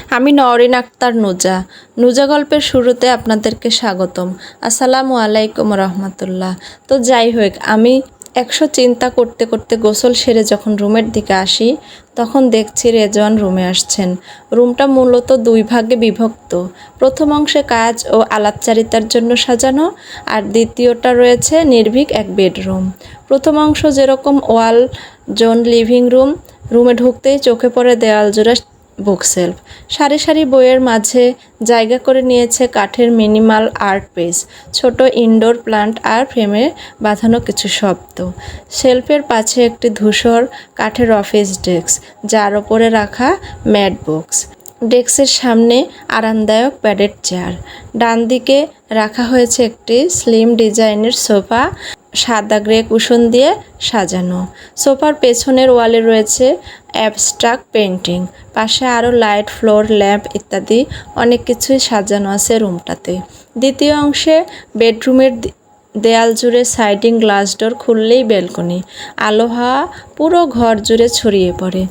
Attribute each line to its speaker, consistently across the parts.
Speaker 1: আমি নওরিন আক্তার নুজা। নুজা গল্পের শুরুতে আপনাদেরকে স্বাগতম। আসসালামু আলাইকুম রহমতুল্লাহ। তো যাই হোক, আমি চিন্তা করতে করতে গোসল সেরে যখন রুমের দিকে আসি, তখন দেখছি রেজওয়ান রুমে আসছেন। রুমটা মূলত দুই ভাগে বিভক্ত। প্রথম অংশে কাজ ও আলাপচারিতার জন্য সাজানো, আর দ্বিতীয়টা রয়েছে নির্ভীক এক বেডরুম। প্রথম অংশ যেরকম ওয়াল জোন লিভিং রুম, রুমে ঢুকতেই চোখে পড়ে দেওয়াল জোড়া বুকশেলফ। সারি সারি বইয়ের মাঝে জায়গা করে নিয়েছে কাঠের মিনিমাল আর্ট পিস, ছোট ইনডোর প্লান্ট আর ফ্রেমে বাঁধানো কিছু শব্দ। শেলফের পাশে একটি ধূসর কাঠের অফিস ডেস্ক, যার ওপরে রাখা ম্যাট বক্স। ডেস্কের সামনে আরামদায়ক প্যাডেড চেয়ার। ডান দিকে রাখা হয়েছে একটি স্লিম ডিজাইনের সোফা, সাদা গ্রে কুশন দিয়ে সাজানো। সোফার পেছনের ওয়ালে রয়েছে অ্যাবস্ট্রাক্ট পেন্টিং, পাশে আরও লাইট, ফ্লোর ল্যাম্প ইত্যাদি অনেক কিছুই সাজানো আছে রুমটাতে। দ্বিতীয় অংশে বেডরুমের দেয়াল জুড়ে সাইডিং গ্লাস ডোর, খুললেই ব্যালকনি। আলো হাওয়া পুরো ঘর জুড়ে ছড়িয়ে পড়ে।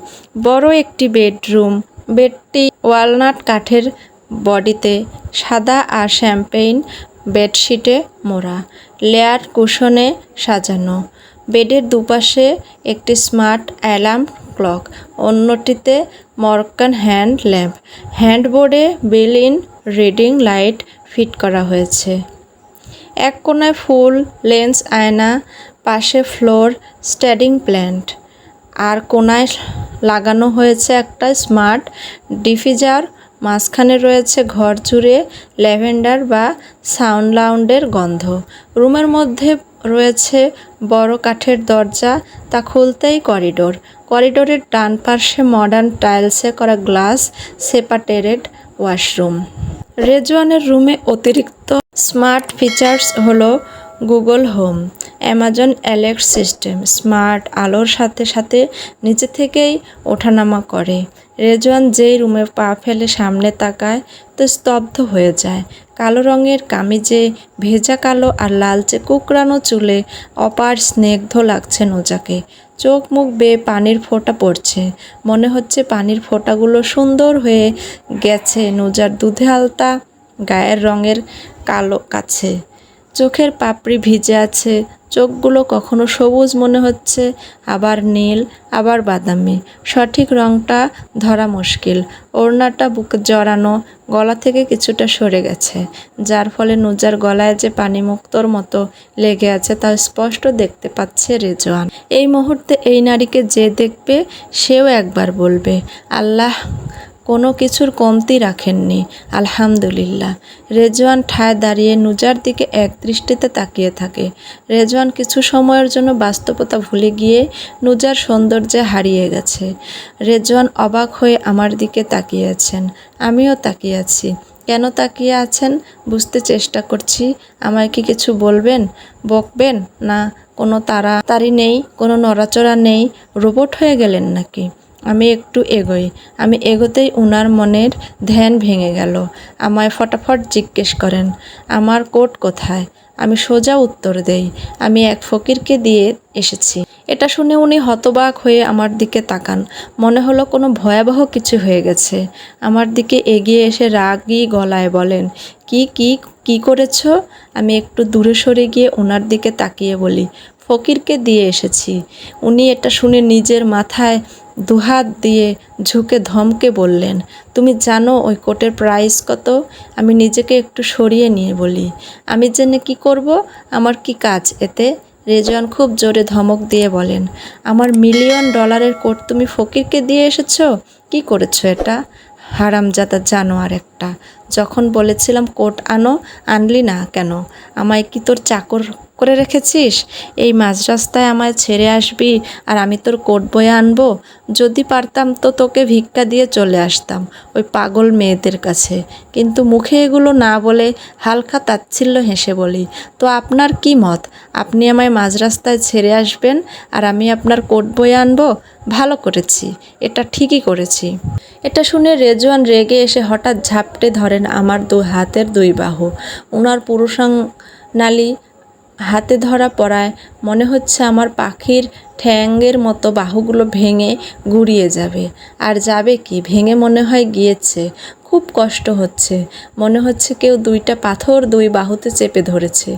Speaker 1: বড় একটি বেডরুম, বেডটি ওয়ালনাট কাঠের বডিতে সাদা আর শ্যাম্পেইন বেডশিটে মোড়া, লেয়ার কুশনে সাজানো। বেডের দুপাশে একটি স্মার্ট অ্যালার্ম ক্লক, অন্যটিতে মরক্কান হ্যান্ড ল্যাম্প। হ্যান্ডবোর্ডে built in reading light fit করা হয়েছে। এক কোণায় ফুল লেন্স আয়না, পাশে ফ্লোর স্ট্যান্ডিং প্ল্যান্ট, আর কোণায় লাগানো হয়েছে একটা স্মার্ট ডিফিউজার। মাঝখানে রয়েছে ঘর জুড়ে ল্যাভেন্ডার বা সানলাউন্ডের গন্ধ। রুমের মধ্যে রয়েছে বড় কাঠের দরজা, তা খুলতেই করিডোর। করিডোরের ডান পাশে মডার্ন টাইলসে করা গ্লাস সেপারেটেড ওয়াশরুম। রেজওয়ানের রুমে অতিরিক্ত স্মার্ট ফিচার্স হলো Google home, Amazon Alex system, smart আলোর সাথে সাথে নিচে থেকেই ওঠানামা করে। রেজওয়ান যেই রুমে পা ফেলে সামনে তাকায় তো স্তব্ধ হয়ে যায়। কালো রঙের কামিজে ভেজা কালো আর লালচে কুকড়ানো চুলে অপার স্নিগ্ধ লাগছে নুজাকে। চোখ মুখ বেয়ে পানির ফোঁটা পড়ছে। মনে হচ্ছে পানির ফোঁটাগুলো সুন্দর হয়ে গেছে নুজার দুধে আলতা গায়ের রঙের কালো কাছে। চোখের পাপড়ি ভিজে আছে, চোখগুলো কখনো সবুজ মনে হচ্ছে, আবার নীল, আবার বাদামি। সঠিক রঙটা ধরা মুশকিল। ওড়নাটা বুকে জড়ানো, গলা থেকে কিছুটা সরে গেছে, যার ফলে নুজার গলায় যে পানিমুক্তর মতো লেগে আছে তা স্পষ্ট দেখতে পাচ্ছে রেজওয়ান। এই মুহূর্তে এই নারীকে যে দেখবে সেও একবার বলবে, আল্লাহ কোনো কিছুর কমতি রাখেননি, আলহামদুলিল্লাহ। রেজওয়ান ঠায় দাঁড়িয়ে নুজার দিকে এক দৃষ্টিতে তাকিয়ে থাকে। রেজওয়ান কিছু সময়ের জন্য বাস্তবতা ভুলে গিয়ে নুজার সৌন্দর্যে হারিয়ে গেছে। রেজওয়ান অবাক হয়ে আমার দিকে তাকিয়ে আছেন, আমিও তাকিয়ে আছি। কেন তাকিয়ে আছেন বুঝতে চেষ্টা করছি। আমায় কি কিছু বলবেন, বকবেন? না, কোনো তাড়াতাড়ি নেই, কোনো নড়াচড়া নেই। রোবট হয়ে গেলেন নাকি? আমি একটু এগোই। আমি এগোতেই উনার মনের ধ্যান ভেঙে গেল। আমায় ফটাফট জিজ্ঞেস করেন, আমার কোট কোথায়? আমি সোজা উত্তর দেই, আমি এক ফকিরকে দিয়ে এসেছি। এটা শুনে উনি হতবাক হয়ে আমার দিকে তাকান। মনে হলো কোনো ভয়াবহ কিছু হয়ে গেছে। আমার দিকে এগিয়ে এসে রাগী গলায় বলেন, কি কি কি করেছ? আমি একটু দূরে সরে গিয়ে ওনার দিকে তাকিয়ে বলি, ফকিরকে দিয়ে এসেছি। উনি এটা শুনে নিজের মাথায় দুহাত দিয়ে ঝুঁকে ধমকে বললেন, তুমি জানো ওই কোটের প্রাইস কত? আমি নিজেকে একটু সরিয়ে নিয়ে বলি, আমি জেনে কি করব? আমার কি কাজ এতে? রেজওয়ান খুব জোরে ধমক দিয়ে বলেন, আমার $1,000,000 কোট তুমি ফকিরকে দিয়ে এসেছো? কি করেছো এটা? হারামজাদা জানোয়ার একটা। যখন বলেছিলাম কোট আনো, আনলি না কেন? আমায় কি তোর চাকর করে রেখেছিস? এই মাঝ রাস্তায় আমায় ছেড়ে আসবি আর আমি তোর কোট বয়ে আনবো? যদি পারতাম তো তোকে ভিক্ষা দিয়ে চলে আসতাম ওই পাগল মেয়েদের কাছে, কিন্তু মুখে এগুলো না বলে হালকা তাচ্ছিল্য হেসে বলি, তো আপনার কি মত? আপনি আমায় মাঝ রাস্তায় ছেড়ে আসবেন আর আমি আপনার কোট বয়ে আনবো? ভালো করেছি, এটা ঠিকই করেছি। এটা শুনে রেজওয়ান রেগে এসে হঠাৎ ঝাপটে ধরেন আমার হাতের দুই বাহু। ওনার পুরুষাঙ্গনালী হাতে ধরা পড়ায় মনে হচ্ছে আমার পাখির ঠ্যাঙের মতো বাহুগুলো ভেঙে গুড়িয়ে যাবে। আর যাবে কি, ভেঙে মনে হয় গিয়েছে। খুব কষ্ট হচ্ছে, মনে হচ্ছে কেউ 2টা পাথর 2 বাহুতে চেপে ধরেছে।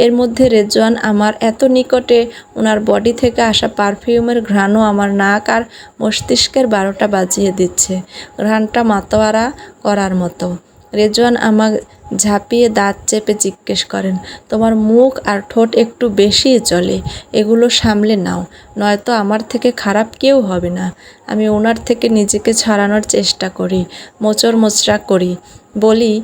Speaker 1: এর মধ্যে রেজওয়ান আমার এত নিকটে, ওনার বডি থেকে আসা পারফিউমের ঘ্রাণও আমার নাক আর মস্তিষ্কের 12টা বাজিয়ে দিচ্ছে, ঘ্রাণটা মাতোয়ারা করার মতো। রেজওয়ান আমাকে ঝাঁপিয়ে দাঁত চেপে জিজ্ঞেস করেন, তোমার মুখ আর ঠোঁট একটু বেশিই চলে, এগুলো সামলে নাও, নয়তো আমার থেকে খারাপ কেউ হবে না। আমি ওনার থেকে নিজেকে ছাড়ানোর চেষ্টা করি, মোচড় করি, বলি,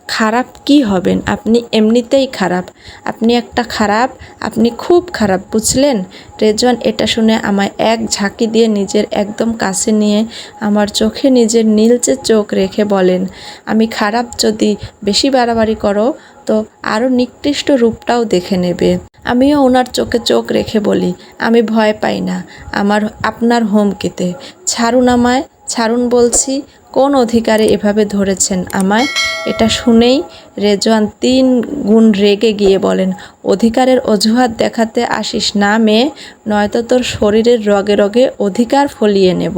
Speaker 1: খারাপ কি হবেন, আপনি এমনিতেই খারাপ, আপনি একটা খারাপ, আপনি খুব খারাপ, বুঝলেন? রেজওয়ান এটা শুনে আমায় এক ঝাঁকি দিয়ে নিজের একদম কাছে নিয়ে আমার চোখে নিজের নীলচে চোখ রেখে বলেন, আমি খারাপ যদি বেশি বাড়াবাড়ি করো তো আরও নিকৃষ্ট রূপটাও দেখে নেবে। আমিও ওনার চোখে চোখ রেখে বলি, আমি ভয় পাই না আপনার হুমকিতে, ছাড়ুন আমায়, ছাড়ুন বলছি, কোন অধিকারে এভাবে ধরেছেন আমায়? এটা শুনেই রেজওয়ান 3 গুণ রেগে গিয়ে বলেন, অধিকারের অজুহাত দেখাতে আসিস না মেয়ে, নয়তো তোর শরীরের রগে রগে অধিকার ফলিয়ে নেব।